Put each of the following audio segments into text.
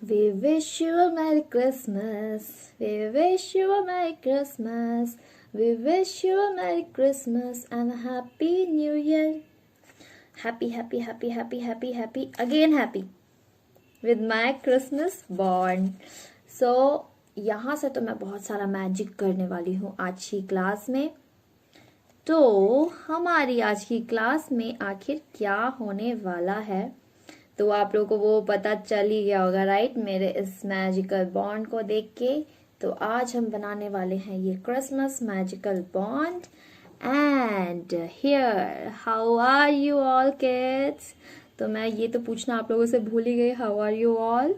We wish you a Merry Christmas. We wish you a Merry Christmas. We wish you a Merry Christmas and a Happy New Year. Happy, happy, happy, happy, happy, happy, again happy with my Christmas bond. So यहाँ से तो मैं बहुत सारा magic करने वाली हूँ आज की क्लास में. तो हमारी आज की क्लास में आखिर क्या होने वाला है तो आप लोगों को वो पता चल ही गया होगा, राइट, मेरे इस मैजिकल बॉन्ड को देख के. तो आज हम बनाने वाले हैं ये Christmas magical bond. And here, how are you all kids? तो मैं ये तो पूछना आप लोगों से भूल ही गई, हाउ आर यू ऑल?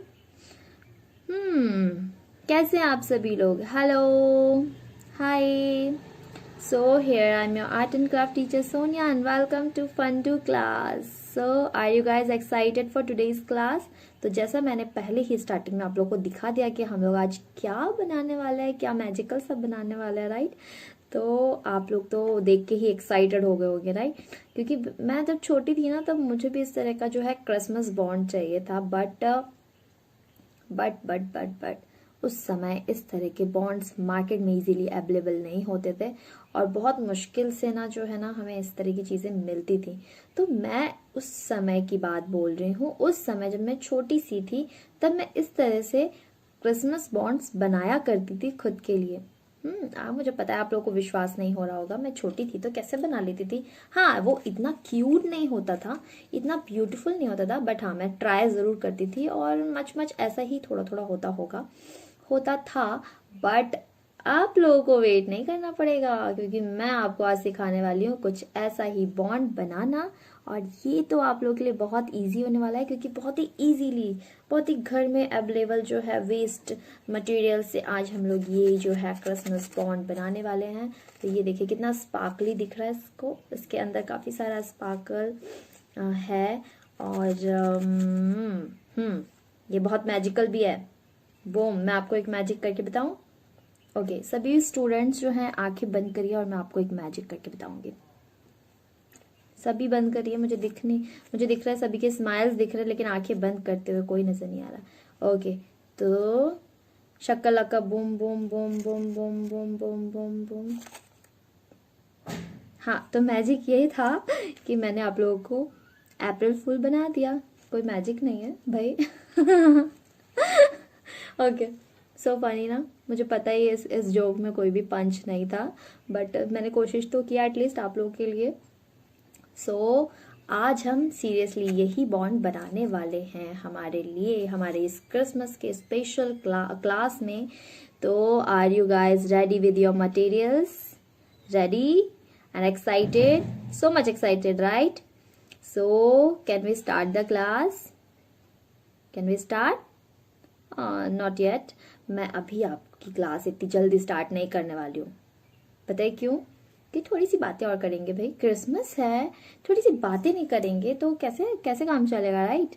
कैसे हैं आप सभी लोग? Hello, hi. So here I'm your art and craft teacher Sonia and welcome to Fun2 class. So are you guys excited for today's class? तो जैसा मैंने पहले ही स्टार्टिंग में आप लोगों को दिखा दिया कि हम लोग आज क्या बनाने वाले हैं, क्या मैजिकल सब बनाने वाले हैं, राइट? तो आप लोग तो देख के ही एक्साइटेड हो गए होंगे, राइट? क्योंकि मैं जब छोटी थी ना तब मुझे भी इस तरह का जो है क्रिसमस बॉन्ड चाहिए था, बट उस समय इस तरह के बॉन्ड्स मार्केट में इजीली अवेलेबल नहीं होते थे और बहुत मुश्किल से ना जो है ना हमें इस तरह की चीज़ें मिलती थी. तो मैं उस समय की बात बोल रही हूँ. उस समय जब मैं छोटी सी थी तब मैं इस तरह से क्रिसमस बॉन्ड्स बनाया करती थी खुद के लिए. मुझे पता है आप लोगों को विश्वास नहीं हो रहा होगा, मैं छोटी थी तो कैसे बना लेती थी. हाँ, वो इतना क्यूट नहीं होता था, इतना ब्यूटीफुल नहीं होता था, बट हाँ मैं ट्राई ज़रूर करती थी और मच ऐसा ही थोड़ा थोड़ा होता था. बट आप लोगों को वेट नहीं करना पड़ेगा क्योंकि मैं आपको आज सिखाने वाली हूँ कुछ ऐसा ही बॉन्ड बनाना. और ये तो आप लोगों के लिए बहुत इजी होने वाला है क्योंकि बहुत ही इजीली, बहुत ही घर में अवेलेबल जो है वेस्ट मटेरियल से आज हम लोग ये जो है क्रिसमस बॉन्ड बनाने वाले हैं. तो ये देखिए कितना स्पार्कली दिख रहा है इसको, इसके अंदर काफ़ी सारा स्पार्कल है और ये बहुत मैजिकल भी है. बूम, मैं आपको एक मैजिक करके बताऊं? ओके, सभी स्टूडेंट्स जो हैं आंखें बंद करिए और मैं आपको एक मैजिक करके बताऊंगी. सभी बंद करिए, मुझे दिख रहा है सभी के स्माइल्स दिख रहे हैं लेकिन आंखें बंद करते हुए कोई नजर नहीं आ रहा. ओके, तो शक्का boom boom boom boom boom boom boom boom boom. हाँ, तो मैजिक यही था कि मैंने आप लोगों को अप्रैल फूल बना दिया. कोई मैजिक नहीं है भाई. ओके, सो फनी ना. मुझे पता ही इस जोक में कोई भी पंच नहीं था बट मैंने कोशिश तो किया एटलीस्ट आप लोगों के लिए. सो आज हम सीरियसली यही बॉन्ड बनाने वाले हैं हमारे लिए, हमारे इस क्रिसमस के स्पेशल क्लास में. तो are you guys ready with your materials? Ready and excited? So much excited, right? So can we start the class? Can we start? Not yet. मैं अभी आपकी क्लास इतनी जल्दी स्टार्ट नहीं करने वाली हूँ. पता है क्यों? कि थोड़ी सी बातें और करेंगे भाई, क्रिसमस है, थोड़ी सी बातें नहीं करेंगे तो कैसे काम चलेगा, राइट?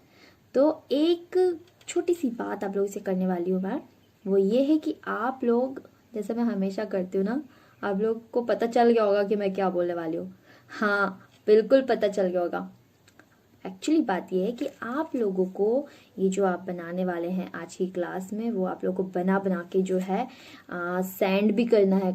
तो एक छोटी सी बात आप लोगों से करने वाली हूँ मैं. वो ये है कि आप लोग, जैसे मैं हमेशा करती हूँ ना, आप लोग को पता चल गया होगा कि मैं क्या बोलने वाली हूँ. हाँ, बिल्कुल पता चल गया होगा. एक्चुअली बात यह है कि आप लोगों को ये जो आप बनाने वाले हैं आज की क्लास में वो आप लोगों को बना के जो है सेंड भी करना है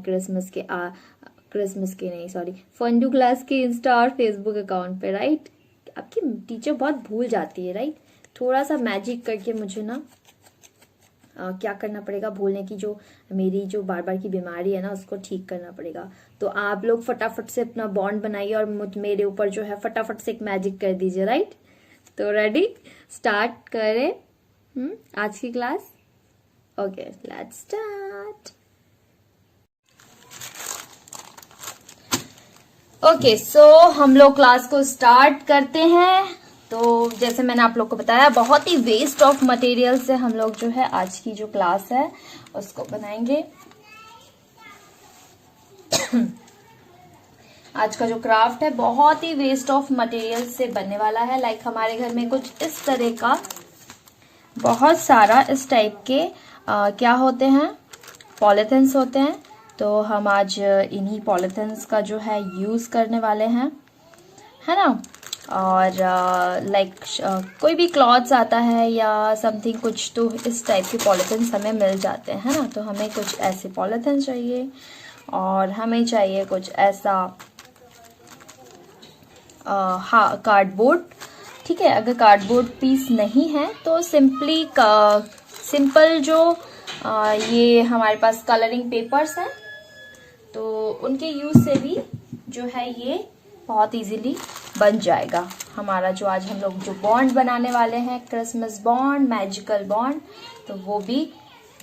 फन2 क्लास के इंस्टा और फेसबुक अकाउंट पे, राइट? आपकी टीचर बहुत भूल जाती है, राइट? थोड़ा सा मैजिक करके मुझे ना क्या करना पड़ेगा, भूलने की जो मेरी जो बार बार की बीमारी है ना उसको ठीक करना पड़ेगा. तो आप लोग फटाफट से अपना बॉन्ड बनाइए और मेरे ऊपर जो है फटाफट से एक मैजिक कर दीजिए, राइट? तो रेडी, स्टार्ट करें आज की class. Okay, let's start. Okay, so हम लोग क्लास को स्टार्ट करते हैं. तो जैसे मैंने आप लोग को बताया बहुत ही वेस्ट ऑफ मटेरियल से हम लोग जो है आज की जो क्लास है उसको बनाएंगे. आज का जो क्राफ्ट है बहुत ही वेस्ट ऑफ मटेरियल से बनने वाला है. लाइक हमारे घर में कुछ इस तरह का बहुत सारा इस टाइप के क्या होते हैं, पॉलीथिन्स होते हैं. तो हम आज इन्हीं पॉलीथिन्स का जो है यूज करने वाले हैं, है ना? और लाइक कोई भी क्लॉथ्स आता है या समथिंग कुछ, तो इस टाइप के पॉलीथिन्स हमें मिल जाते हैं, है ना। तो हमें कुछ ऐसे पॉलीथिन चाहिए और हमें चाहिए कुछ ऐसा हाँ कार्डबोर्ड, ठीक है। अगर कार्डबोर्ड पीस नहीं है तो सिंपल जो ये हमारे पास कलरिंग पेपर्स हैं, तो उनके यूज से भी जो है ये बहुत इजीली बन जाएगा हमारा, जो आज हम लोग जो बॉन्ड बनाने वाले हैं, क्रिसमस बॉन्ड, मैजिकल बॉन्ड, तो वो भी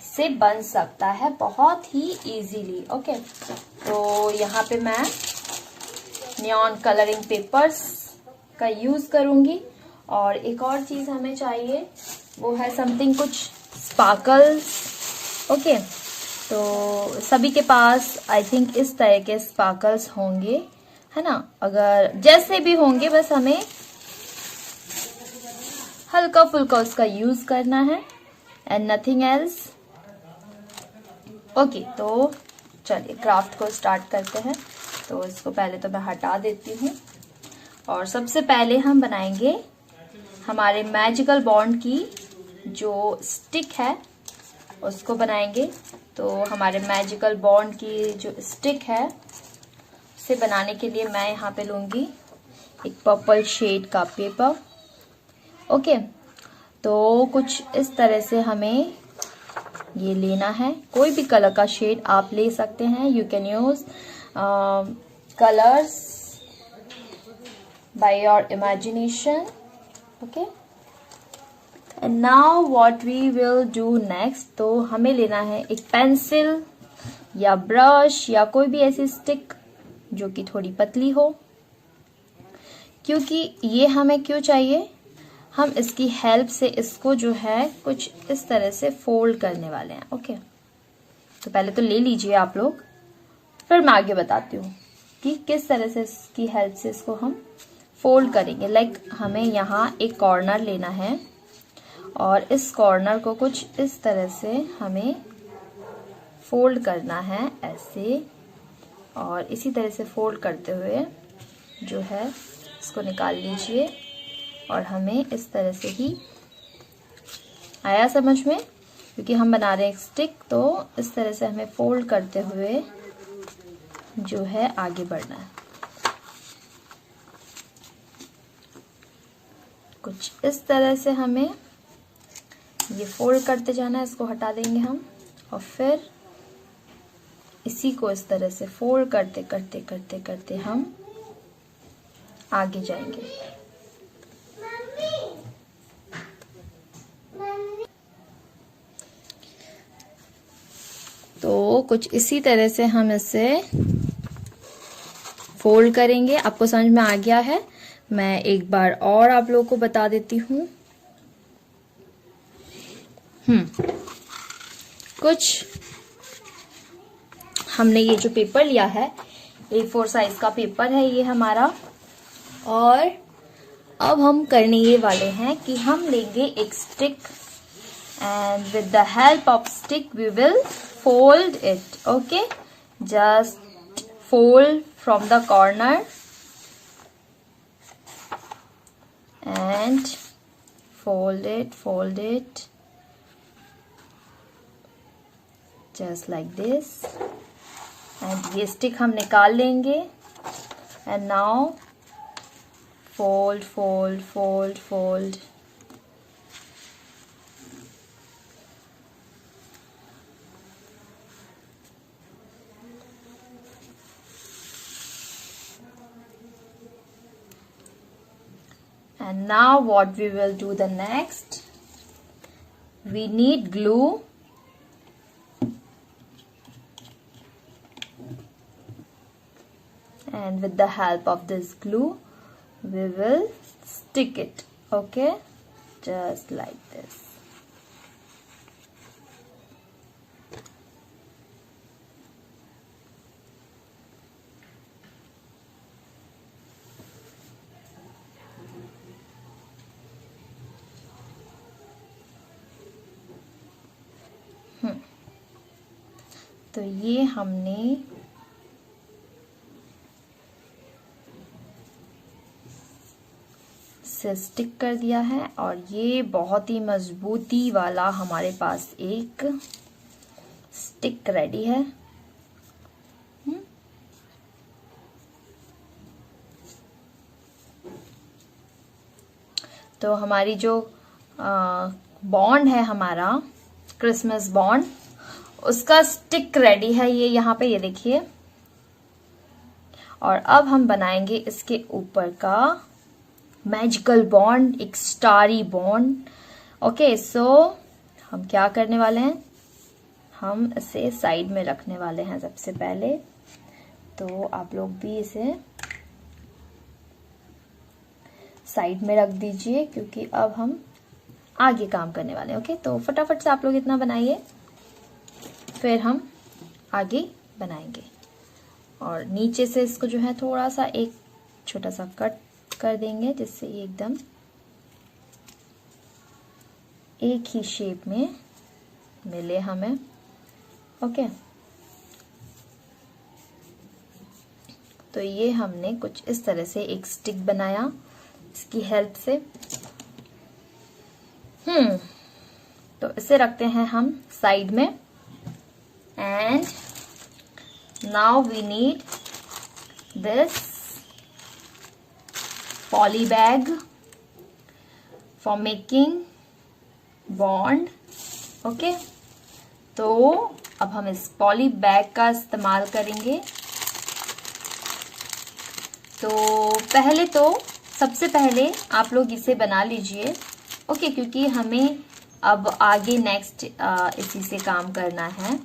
से बन सकता है बहुत ही इजीली। ओके, तो यहाँ पे मैं नियॉन कलरिंग पेपर्स का यूज करूंगी। और एक और चीज हमें चाहिए, वो है समथिंग कुछ स्पार्कल्स। ओके, तो सभी के पास आई थिंक इस तरह के स्पार्कल्स होंगे, है ना। अगर जैसे भी होंगे, बस हमें हल्का फुल्का उसका यूज करना है एंड नथिंग एल्स। ओके, तो चलिए क्राफ्ट को स्टार्ट करते हैं। तो इसको पहले तो मैं हटा देती हूँ और सबसे पहले हम बनाएंगे हमारे मैजिकल बॉन्ड की जो स्टिक है उसको बनाएंगे। तो हमारे मैजिकल बॉन्ड की जो स्टिक है उसे बनाने के लिए मैं यहाँ पे लूंगी एक पर्पल शेड का पेपर। ओके, तो कुछ इस तरह से हमें ये लेना है। कोई भी कलर का शेड आप ले सकते हैं, you can use colours by your imagination. Okay, and now what we will do next, तो हमें लेना है एक पेंसिल या ब्रश या कोई भी ऐसी स्टिक जो कि थोड़ी पतली हो। क्योंकि ये हमें क्यों चाहिए, हम इसकी हेल्प से इसको जो है कुछ इस तरह से फोल्ड करने वाले हैं। ओके, तो पहले तो ले लीजिए आप लोग, फिर मैं आगे बताती हूँ कि किस तरह से इसकी हेल्प से इसको हम फोल्ड करेंगे। लाइक हमें यहाँ एक कॉर्नर लेना है और इस कॉर्नर को कुछ इस तरह से हमें फोल्ड करना है ऐसे, और इसी तरह से फोल्ड करते हुए जो है इसको निकाल लीजिए। और हमें इस तरह से ही आया समझ में, क्योंकि हम बना रहे हैं एक स्टिक, तो इस तरह से हमें फोल्ड करते हुए जो है आगे बढ़ना है। कुछ इस तरह से हमें ये फोल्ड करते जाना है। इसको हटा देंगे हम और फिर इसी को इस तरह से फोल्ड करते करते करते करते हम आगे जाएंगे। तो कुछ इसी तरह से हम इसे फोल्ड करेंगे। आपको समझ में आ गया है? मैं एक बार और आप लोगों को बता देती हूँ। कुछ हमने ये जो पेपर लिया है, A4 साइज का पेपर है ये हमारा, और अब हम करने ये वाले हैं कि हम लेंगे एक stick and with the help of stick we will fold it. Okay, just fold from the corner and fold it just like this, and ये स्टिक हम निकाल लेंगे and now fold fold fold fold and now what we will do the next, we need glue and with the help of this glue we will stick it. Okay, just like this. तो ये हमने इसे stick कर दिया है और ये बहुत ही मजबूती वाला हमारे पास एक स्टिक रेडी है। तो हमारी जो बॉन्ड है, हमारा क्रिसमस बॉन्ड, उसका स्टिक रेडी है ये यहाँ पे, ये देखिए। और अब हम बनाएंगे इसके ऊपर का मैजिकल बॉन्ड, एक स्टारी बॉन्ड। ओके, सो हम क्या करने वाले हैं, हम इसे साइड में रखने वाले हैं सबसे पहले। तो आप लोग भी इसे साइड में रख दीजिए, क्योंकि अब हम आगे काम करने वाले हैं। ओके, तो फटाफट से आप लोग इतना बनाइए, फिर हम आगे बनाएंगे। और नीचे से इसको जो है थोड़ा सा एक छोटा सा कट कर देंगे, जिससे ये एकदम एक ही शेप में मिले हमें। ओके, तो ये हमने कुछ इस तरह से एक स्टिक बनाया इसकी हेल्प से। तो इसे रखते हैं हम साइड में। And now we need this poly bag for making bond. Okay, तो अब हम इस पॉली बैग का इस्तेमाल करेंगे। तो सबसे पहले आप लोग इसे बना लीजिए। ओके, क्योंकि हमें अब आगे नेक्स्ट इसी से काम करना है।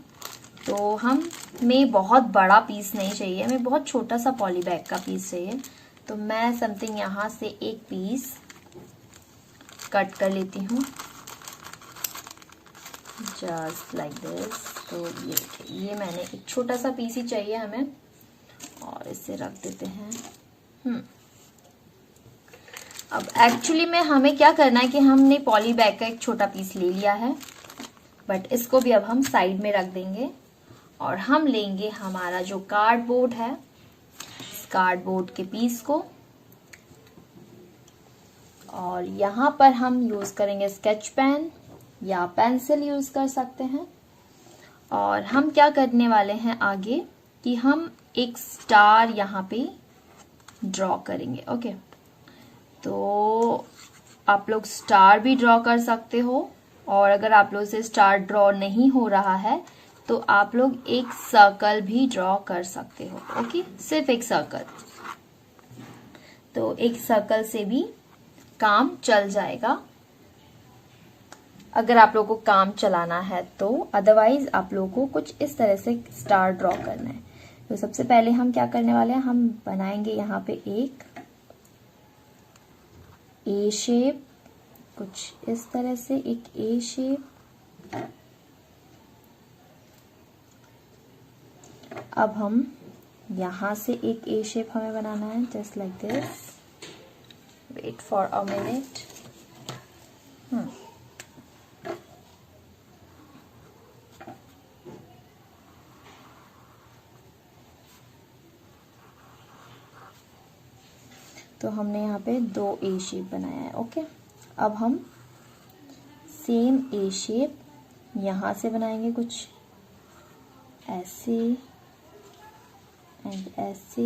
तो हमें बहुत बड़ा पीस नहीं चाहिए, हमें बहुत छोटा सा पॉली बैग का पीस चाहिए। तो मैं समथिंग यहाँ से एक पीस कट कर लेती हूँ, जस्ट लाइक दिस। तो ये मैंने एक छोटा सा पीस ही चाहिए हमें, और इसे रख देते हैं। अब एक्चुअली में हमें क्या करना है कि हमने पॉली बैग का एक छोटा पीस ले लिया है, बट इसको भी अब हम साइड में रख देंगे। और हम लेंगे हमारा जो कार्डबोर्ड है, इस कार्डबोर्ड के पीस को, और यहाँ पर हम यूज करेंगे स्केच पेन या पेंसिल यूज कर सकते हैं। और हम क्या करने वाले हैं आगे कि हम एक स्टार यहाँ पे ड्रॉ करेंगे। ओके, तो आप लोग स्टार भी ड्रॉ कर सकते हो, और अगर आप लोग से स्टार ड्रॉ नहीं हो रहा है तो आप लोग एक सर्कल भी ड्रॉ कर सकते हो। ओके, सिर्फ एक सर्कल, तो एक सर्कल से भी काम चल जाएगा अगर आप लोगों को काम चलाना है तो। अदरवाइज आप लोगों को कुछ इस तरह से स्टार ड्रॉ करना है। तो सबसे पहले हम क्या करने वाले हैं, हम बनाएंगे यहाँ पे एक ए शेप, कुछ इस तरह से एक ए शेप। अब हम यहां से एक ए शेप हमें बनाना है, just like this. Wait for a minute. तो हमने यहाँ पे दो ए शेप बनाया है। ओके, अब हम सेम ए शेप यहाँ से बनाएंगे, कुछ ऐसे एंड ऐसे,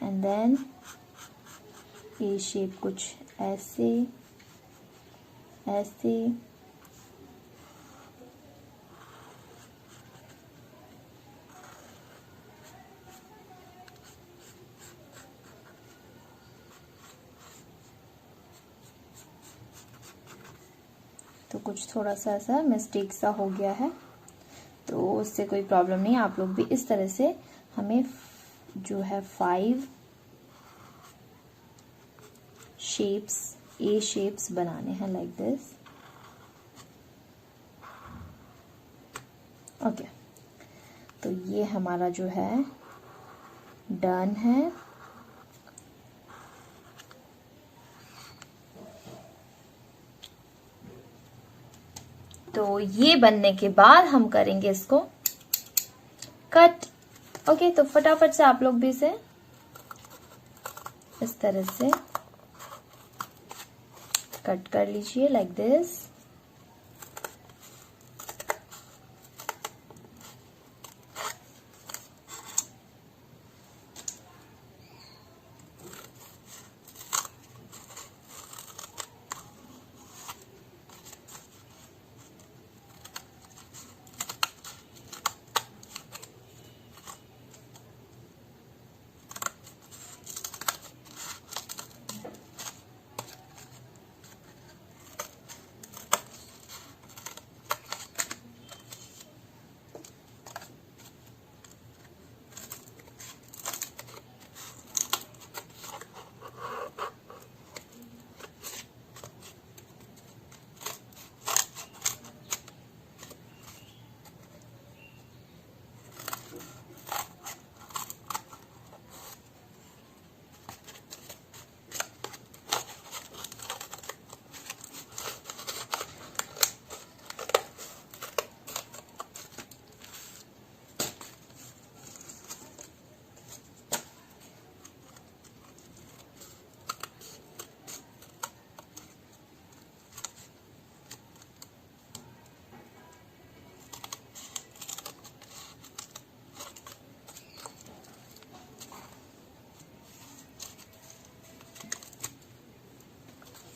एंड देन ए शेप कुछ ऐसे ऐसे, तो कुछ थोड़ा सा ऐसा मिस्टेक सा हो गया है, तो उससे कोई प्रॉब्लम नहीं। आप लोग भी इस तरह से, हमें जो है 5 शेप्स, ए शेप्स बनाने हैं लाइक दिस। ओके, तो ये हमारा जो है डन है। तो ये बनने के बाद हम करेंगे इसको कट। ओके, तो फटाफट से आप लोग भी इसे इस तरह से कट कर लीजिए लाइक दिस।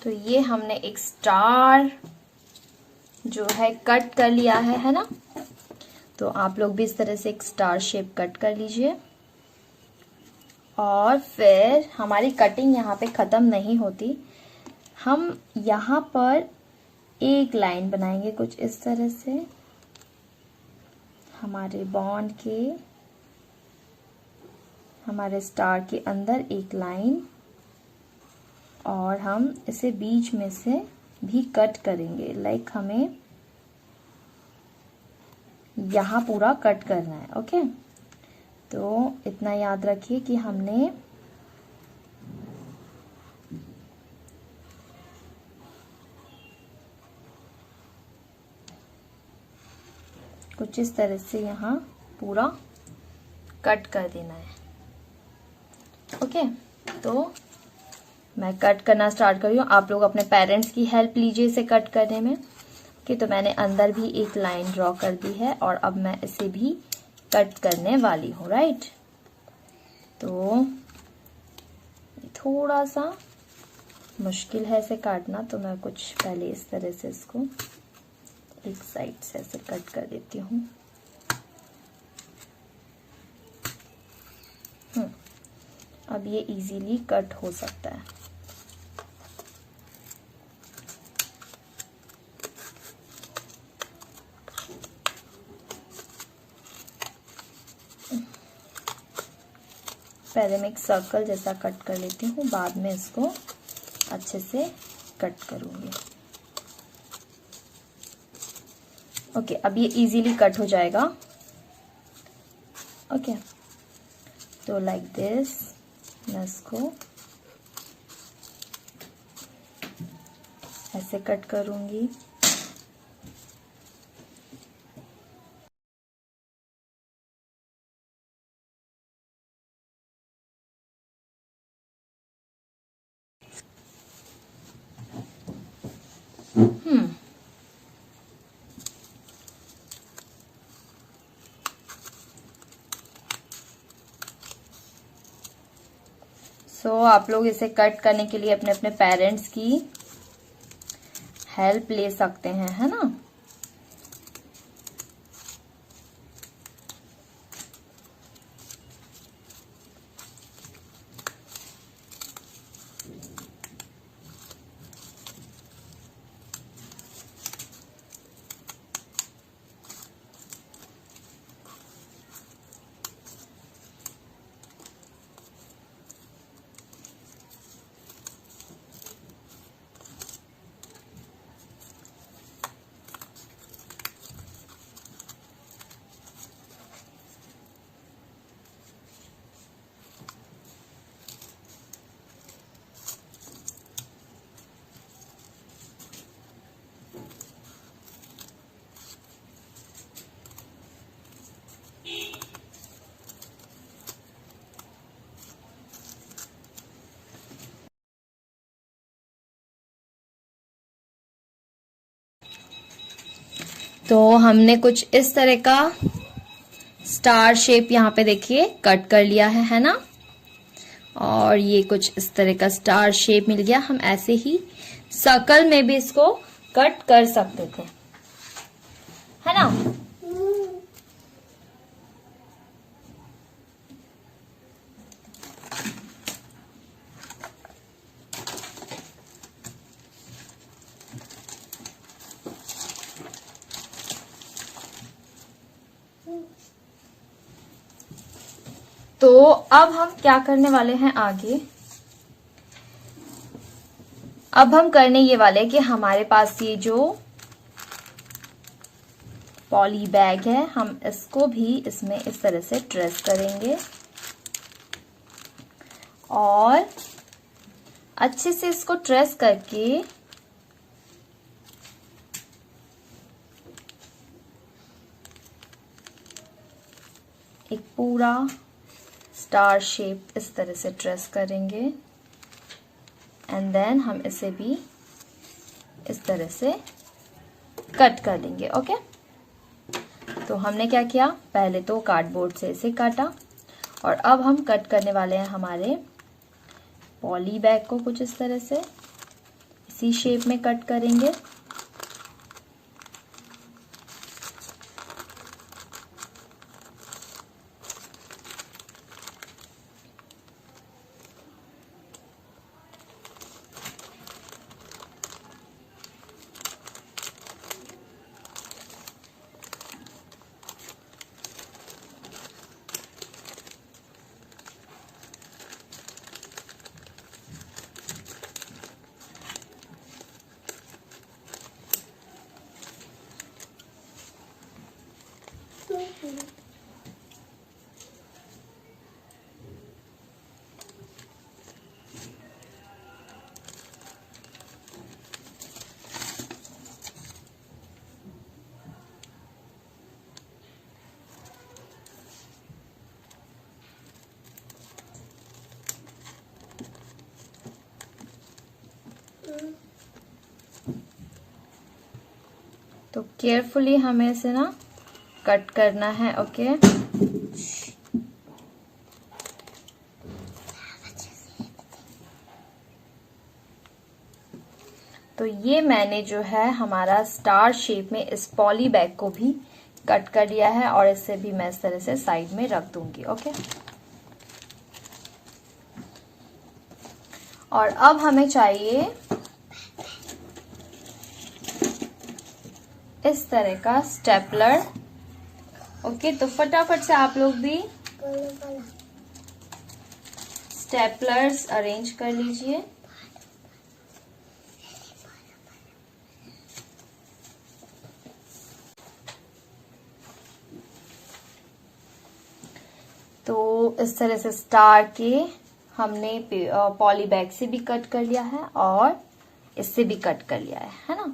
तो ये हमने एक स्टार जो है कट कर लिया है ना। तो आप लोग भी इस तरह से एक स्टार शेप कट कर लीजिए। और फिर हमारी कटिंग यहाँ पे ख़त्म नहीं होती, हम यहाँ पर एक लाइन बनाएंगे कुछ इस तरह से हमारे बॉन्ड के, हमारे स्टार के अंदर एक लाइन, और हम इसे बीच में से भी कट करेंगे। लाइक हमें यहाँ पूरा कट करना है। ओके, तो इतना याद रखिए कि हमने कुछ इस तरह से यहाँ पूरा कट कर देना है। ओके, तो मैं कट करना स्टार्ट कर रही हूँ। आप लोग अपने पेरेंट्स की हेल्प लीजिए इसे कट करने में। ओके, तो मैंने अंदर भी एक लाइन ड्रॉ कर दी है और अब मैं इसे भी कट करने वाली हूँ। राइट, तो थोड़ा सा मुश्किल है इसे काटना, तो मैं कुछ पहले इस तरह से इसको एक साइड से ऐसे कट कर देती हूँ। अब ये इजीली कट हो सकता है। पहले मैं एक सर्कल जैसा कट कर लेती हूँ, बाद में इसको अच्छे से कट करूँगी। ओके, अब ये इजीली कट हो जाएगा। ओके, तो लाइक दिस मैं इसको ऐसे कट करूँगी। सो आप लोग इसे कट करने के लिए अपने अपने पेरेंट्स की हेल्प ले सकते हैं, है ना। तो हमने कुछ इस तरह का स्टार शेप यहाँ पे देखिए कट कर लिया है ना। और ये कुछ इस तरह का स्टार शेप मिल गया। हम ऐसे ही सर्कल में भी इसको कट कर सकते थे, है ना। तो अब हम क्या करने वाले हैं आगे, अब हम करने ये वाले कि हमारे पास ये जो पॉली बैग है, हम इसको भी इसमें इस तरह से ट्रेस करेंगे और अच्छे से इसको ट्रेस करके एक पूरा स्टार शेप इस तरह से ट्रेस करेंगे एंड देन हम इसे भी इस तरह से कट कर देंगे। ओके, तो हमने क्या किया, पहले तो कार्डबोर्ड से इसे काटा और अब हम कट करने वाले हैं हमारे पॉली बैग को कुछ इस तरह से इसी शेप में कट करेंगे। तो केयरफुली हमें इसे ना कट करना है। ओके, तो ये मैंने जो है हमारा स्टार शेप में इस पॉली बैग को भी कट कर लिया है और इसे भी मैं इस तरह से साइड में रख दूंगी। ओके, और अब हमें चाहिए इस तरह का स्टेपलर। ओके, तो फटाफट से आप लोग भी स्टेपलर्स अरेंज कर लीजिए। तो इस तरह से स्टार के हमने पॉली बैग से भी कट कर लिया है और इससे भी कट कर लिया है ना।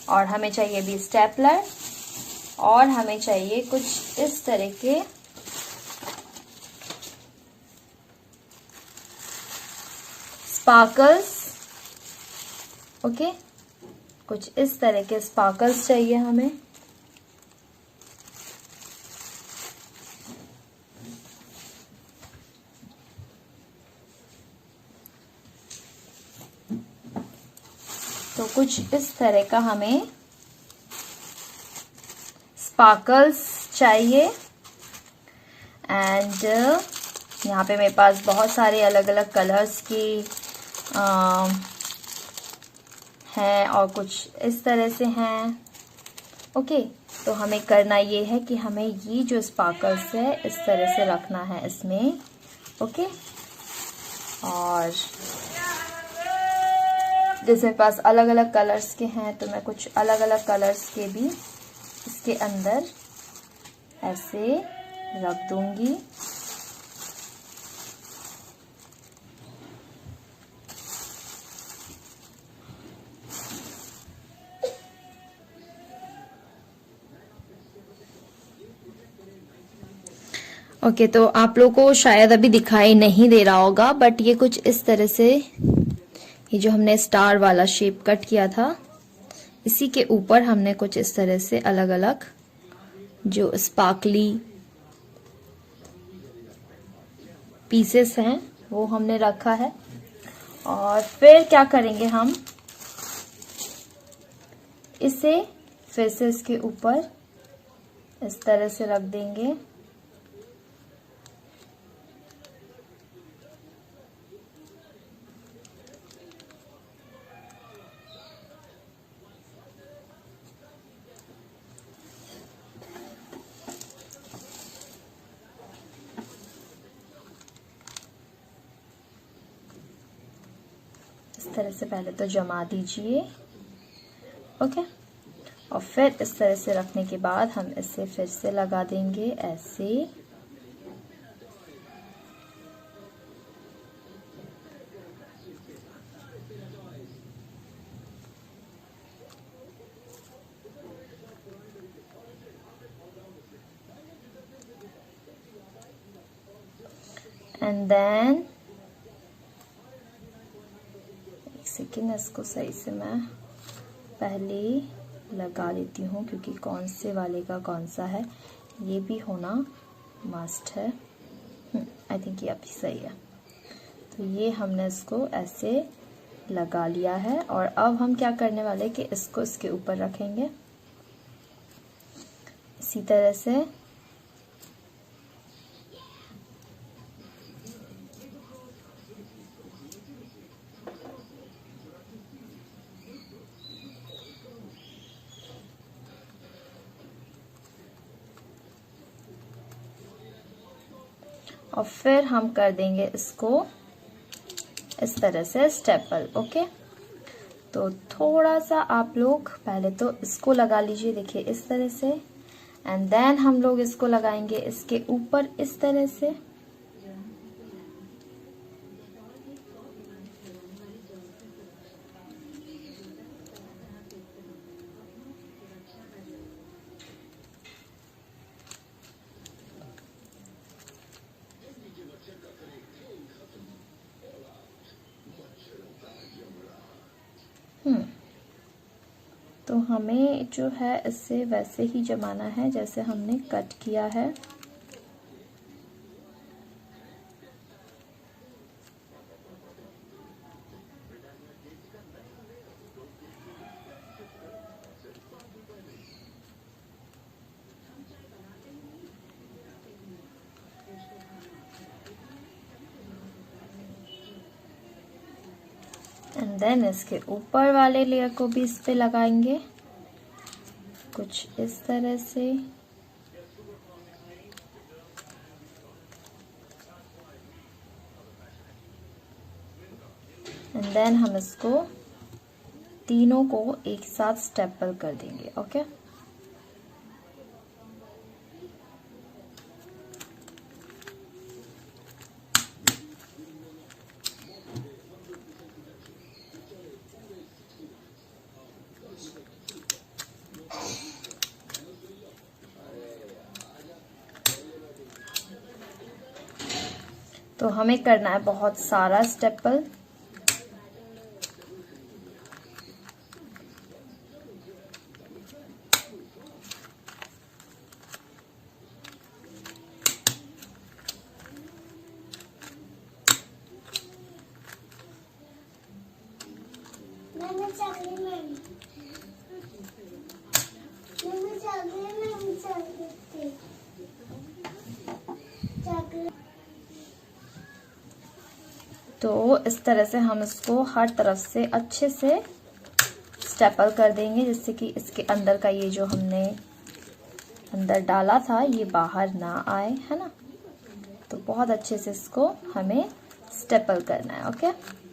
और हमें चाहिए भी स्टेपलर और हमें चाहिए कुछ इस तरह के स्पार्कल्स। ओके, कुछ इस तरह के स्पार्कल्स चाहिए हमें। तो कुछ इस तरह का हमें स्पार्कल्स चाहिए एंड यहाँ पे मेरे पास बहुत सारे अलग अलग कलर्स की हैं और कुछ इस तरह से हैं। ओके, तो हमें करना ये है कि हमें ये जो स्पार्कल्स है इस तरह से रखना है इसमें। ओके, और जैसे मेरे पास अलग अलग कलर्स के हैं तो मैं कुछ अलग अलग कलर्स के भी इसके अंदर ऐसे रख दूंगी। ओके, तो आप लोगों को शायद अभी दिखाई नहीं दे रहा होगा बट ये कुछ इस तरह से, ये जो हमने स्टार वाला शेप कट किया था इसी के ऊपर हमने कुछ इस तरह से अलग अलग जो स्पार्कली पीसेस हैं वो हमने रखा है। और फिर क्या करेंगे, हम इसे फिर से इसके ऊपर इस तरह से रख देंगे। इस तरह से पहले तो जमा दीजिए, ओके। और फिर इस तरह से रखने के बाद हम इसे फिर से लगा देंगे ऐसे। एंड देन एक सेकेंड, इसको सही से मैं पहले लगा लेती हूँ क्योंकि कौन से वाले का कौन सा है ये भी होना मस्ट है। आई थिंक ये अभी सही है। तो ये हमने इसको ऐसे लगा लिया है और अब हम क्या करने वाले कि इसको इसके ऊपर रखेंगे इसी तरह से। और फिर हम कर देंगे इसको इस तरह से स्टेपल, ओके। तो थोड़ा सा आप लोग पहले तो इसको लगा लीजिए, देखिए इस तरह से। एंड देन हम लोग इसको लगाएंगे इसके ऊपर इस तरह से। तो हमें जो है इससे वैसे ही जमाना है जैसे हमने कट किया है। एंड देन इसके ऊपर वाले लेयर को भी इस पे लगाएंगे कुछ इस तरह से। एंड देन हम इसको तीनों को एक साथ स्टेपल कर देंगे, ओके। तो हमें करना है बहुत सारा स्टेपल। तो इस तरह से हम इसको हर तरफ से अच्छे से स्टेपल कर देंगे जिससे कि इसके अंदर का ये जो हमने अंदर डाला था ये बाहर ना आए, है ना। तो बहुत अच्छे से इसको हमें स्टेपल करना है, ओके।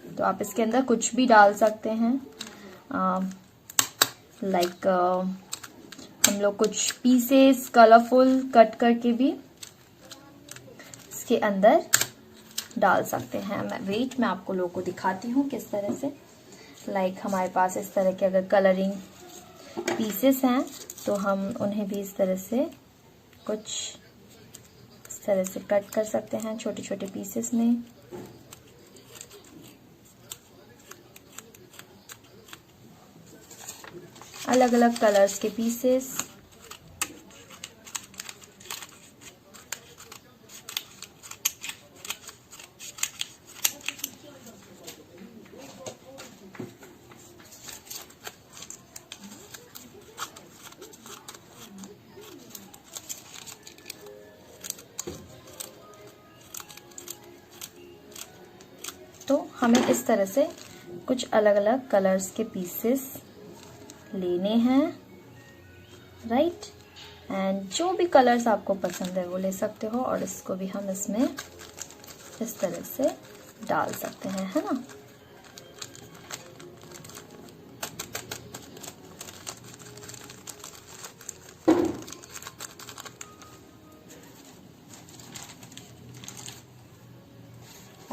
तो आप इसके अंदर कुछ भी डाल सकते हैं, लाइक हम लोग कुछ पीसेस कलरफुल कट करके भी इसके अंदर डाल सकते हैं। मैं आपको लोगों को दिखाती हूँ किस तरह से। लाइक हमारे पास इस तरह के अगर कलरिंग पीसेस हैं तो हम उन्हें भी इस तरह से कुछ इस तरह से कट कर सकते हैं छोटे छोटे पीसेस में। अलग अलग कलर्स के पीसेस। तो हमें इस तरह से कुछ अलग अलग कलर्स के पीसेस लेने हैं, राइट। एंड जो भी कलर्स आपको पसंद है वो ले सकते हो, और इसको भी हम इसमें इस तरह से डाल सकते हैं, है ना।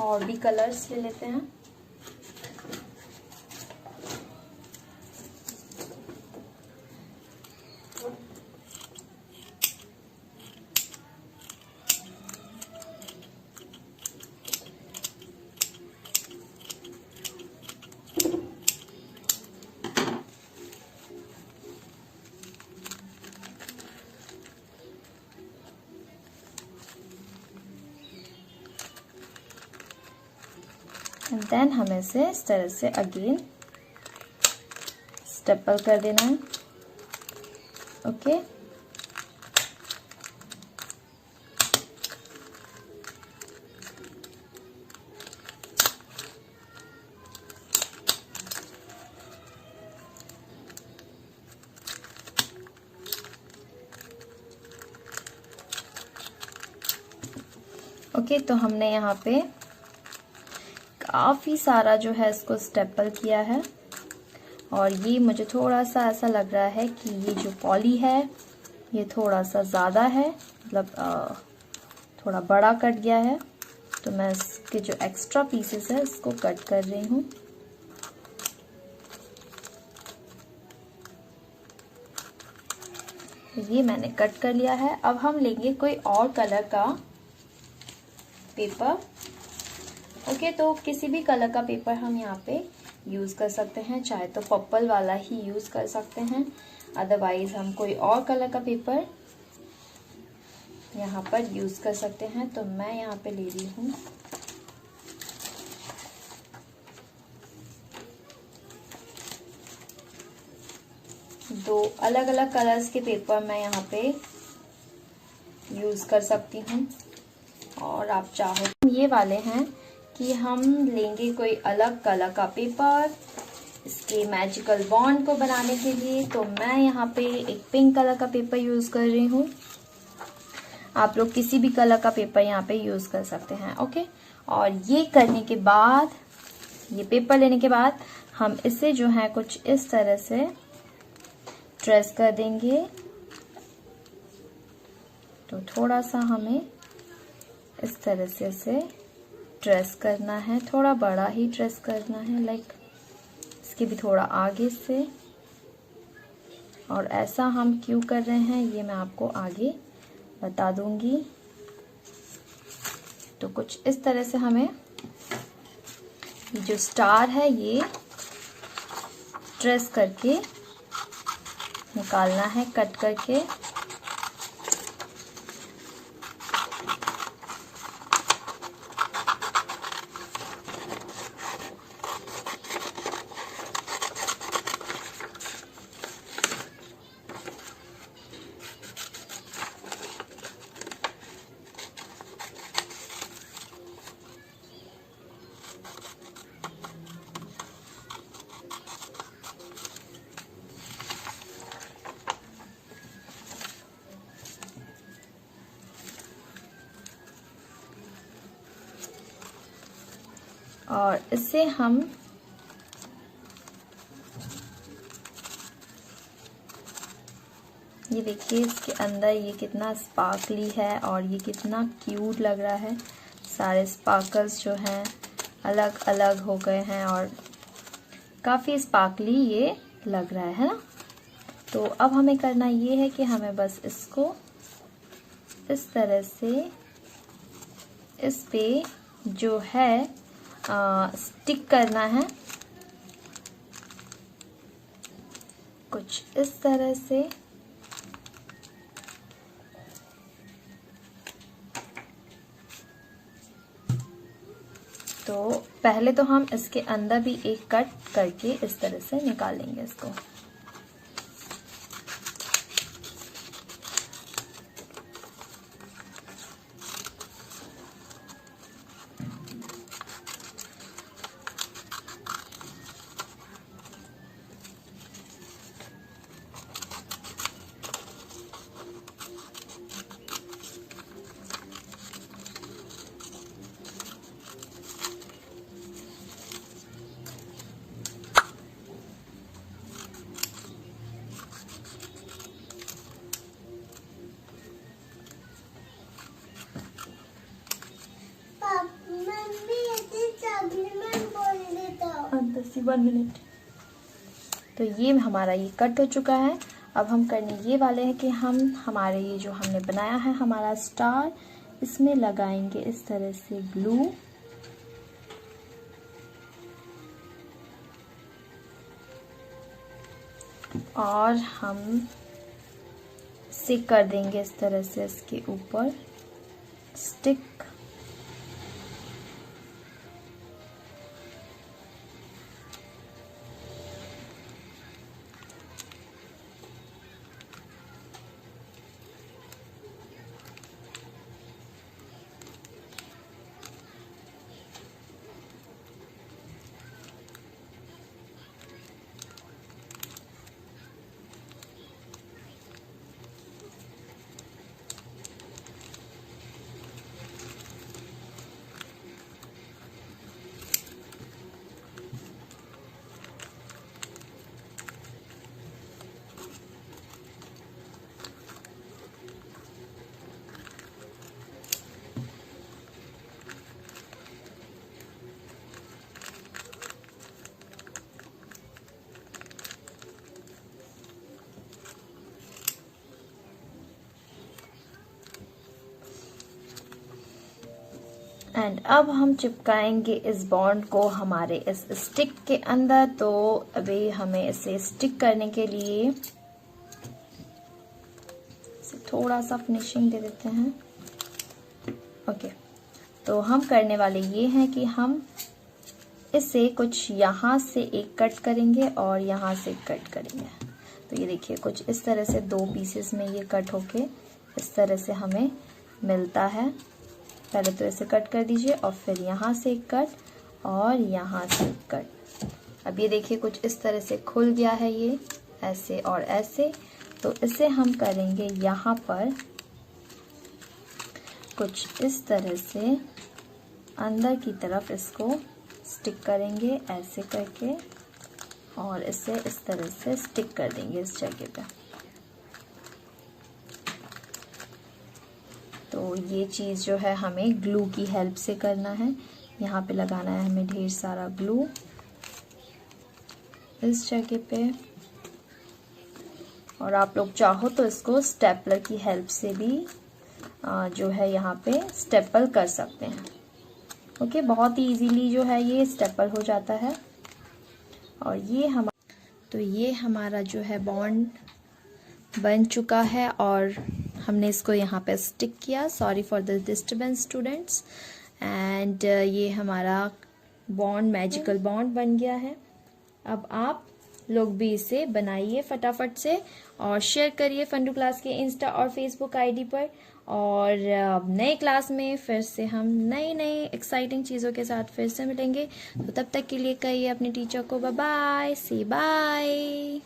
और भी कलर्स ले लेते हैं। एंड देन हमें इसे इस तरह से अगेन स्टेपल कर देना है, ओके। ओके, तो हमने यहाँ पे काफ़ी सारा जो है इसको स्टेपल किया है, और ये मुझे थोड़ा सा ऐसा लग रहा है कि ये जो पॉली है ये थोड़ा सा ज़्यादा है, मतलब थोड़ा बड़ा कट गया है। तो मैं इसके जो एक्स्ट्रा पीसेस है इसको कट कर रही हूँ। ये मैंने कट कर लिया है। अब हम लेंगे कोई और कलर का पेपर, ओके। तो किसी भी कलर का पेपर हम यहाँ पे यूज कर सकते हैं, चाहे तो पर्पल वाला ही यूज कर सकते हैं, अदरवाइज हम कोई और कलर का पेपर यहाँ पर यूज कर सकते हैं। तो मैं यहाँ पे ले रही हूँ दो अलग अलग कलर्स के पेपर मैं यहाँ पे यूज कर सकती हूँ, और आप चाहो ये वाले हैं कि हम लेंगे कोई अलग कलर का पेपर इसके मैजिकल बॉन्ड को बनाने के लिए। तो मैं यहाँ पे एक पिंक कलर का पेपर यूज कर रही हूँ, आप लोग किसी भी कलर का पेपर यहाँ पे यूज कर सकते हैं, ओके। और ये करने के बाद, ये पेपर लेने के बाद हम इसे जो है कुछ इस तरह से ट्रेस कर देंगे। तो थोड़ा सा हमें इस तरह से इसे ट्रेस करना है, थोड़ा बड़ा ही ट्रेस करना है, लाइक इसके भी थोड़ा आगे से। और ऐसा हम क्यों कर रहे हैं ये मैं आपको आगे बता दूंगी। तो कुछ इस तरह से हमें ये जो स्टार है ये ट्रेस करके निकालना है, कट करके। और इससे हम ये देखिए इसके अंदर ये कितना स्पार्कली है और ये कितना क्यूट लग रहा है। सारे स्पार्कल्स जो हैं अलग अलग हो गए हैं और काफ़ी स्पार्कली ये लग रहा है ना। तो अब हमें करना ये है कि हमें बस इसको इस तरह से इस पे जो है स्टिक करना है। कुछ इस तरह से। तो पहले तो हम इसके अंदर भी एक कट करके इस तरह से निकालेंगे इसको। One minute. तो ये हमारा ये कट हो चुका है। अब हम करने ये वाले हैं कि हम हमारे ये जो हमने बनाया है हमारा स्टार, इसमें लगाएंगे इस तरह से ग्लू। और हम इसे कर देंगे इस तरह से इसके ऊपर स्टिक। एंड अब हम चिपकाएंगे इस बॉन्ड को हमारे इस स्टिक के अंदर। तो अभी हमें इसे स्टिक करने के लिए इसे थोड़ा सा फिनिशिंग दे देते हैं। ओके, तो हम करने वाले ये हैं कि हम इसे कुछ यहाँ से एक कट करेंगे और यहाँ से कट करेंगे। तो ये देखिए कुछ इस तरह से दो पीसेस में ये कट होके इस तरह से हमें मिलता है। पहले तो ऐसे कट कर दीजिए और फिर यहाँ से एक कट और यहाँ से एक कट। अब ये देखिए कुछ इस तरह से खुल गया है ये, ऐसे और ऐसे। तो इसे हम करेंगे यहाँ पर कुछ इस तरह से अंदर की तरफ इसको स्टिक करेंगे ऐसे करके और इसे इस तरह से स्टिक कर देंगे इस जगह पे। तो ये चीज़ जो है हमें ग्लू की हेल्प से करना है। यहाँ पे लगाना है हमें ढेर सारा ग्लू इस जगह पे। और आप लोग चाहो तो इसको स्टेपलर की हेल्प से भी जो है यहाँ पे स्टेपल कर सकते हैं। ओके, बहुत ही इजीली जो है ये स्टेपल हो जाता है। और ये हमारा जो है बॉन्ड बन चुका है और हमने इसको यहाँ पे स्टिक किया। Sorry for the disturbance students. And ये हमारा बॉन्ड मैजिकल बॉन्ड बन गया है। अब आप लोग भी इसे बनाइए फटाफट से और शेयर करिए फंडू क्लास के इंस्टा और फेसबुक आईडी पर। और नए क्लास में फिर से हम नई एक्साइटिंग चीज़ों के साथ फिर से मिलेंगे। तो तब तक के लिए कहिए अपने टीचर को बाय बाय, से बाय।